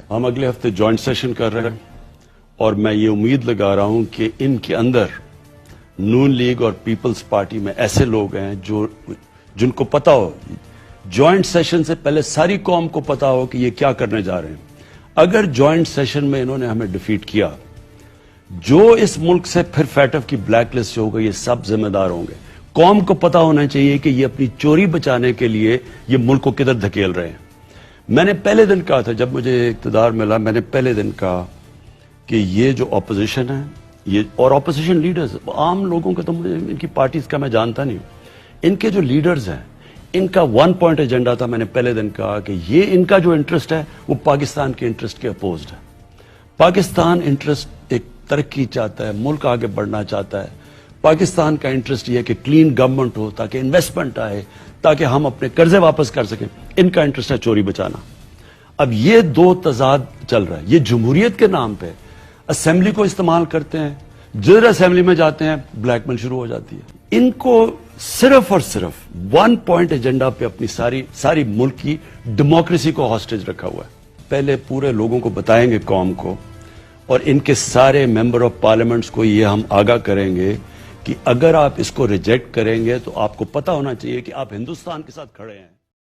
ہم اگلے ہفتے جوائنٹ سیشن کر رہے ہیں اور میں یہ امید لگا رہا ہوں کہ ان کے اندر نون لیگ اور پیپلز پارٹی میں ایسے لوگ ہیں جن کو پتا ہو، جوائنٹ سیشن سے پہلے ساری قوم کو پتا ہو کہ یہ کیا کرنے جا رہے ہیں. اگر جوائنٹ سیشن میں انہوں نے ہمیں ڈیفیٹ کیا، جو اس ملک سے پھر فیٹف کی بلیک لسٹ ہوگا، یہ سب ذمہ دار ہوں گے. قوم کو پتا ہونا چاہیے کہ یہ اپنی چوری بچانے کے لیے یہ ملک کو کدھر دھکیل رہے ہیں. میں نے پہلے دن کہا تھا، جب مجھے اقتدار ملا، میں نے پہلے دن کہا کہ یہ جو اپوزیشن ہے، یہ اور اپوزیشن لیڈرز، عام لوگوں کا تو مجھے ان کی پارٹیز کا میں جانتا نہیں ہوں، ان کے جو لیڈرز ہیں، ان کا 1 پوائنٹ ایجنڈا تھا. میں نے پہلے دن کہا کہ یہ ان کا جو انٹرسٹ ہے وہ پاکستان کے انٹرسٹ کے اپوزڈ ہے. پاکستان انٹرسٹ ایک ترقی چاہتا ہے، ملک آگے بڑھنا چاہتا ہے. پاکستان کا انٹرسٹ یہ ہے کہ کلین گورنمنٹ ہو تاکہ انویسٹمنٹ آئے، تاکہ ہم اپنے قرضے واپس کر سکیں. ان کا انٹرسٹ ہے چوری بچانا. اب یہ دو تضاد چل رہا ہے. یہ جمہوریت کے نام پہ اسمبلی کو استعمال کرتے ہیں، جدھر اسمبلی میں جاتے ہیں بلیک میل شروع ہو جاتی ہے. ان کو صرف اور صرف 1 پوائنٹ ایجنڈا پہ اپنی ساری ملک کی ڈیموکریسی کو ہاسٹیج رکھا ہوا ہے. پہلے پورے لوگوں کو بتائیں گے، قوم کو، اور ان کے سارے ممبر آف پارلیمنٹس کو یہ ہم آگاہ کریں گے کہ اگر آپ اس کو ریجیکٹ کریں گے تو آپ کو پتا ہونا چاہیے کہ آپ ہندوستان کے ساتھ کھڑے ہیں.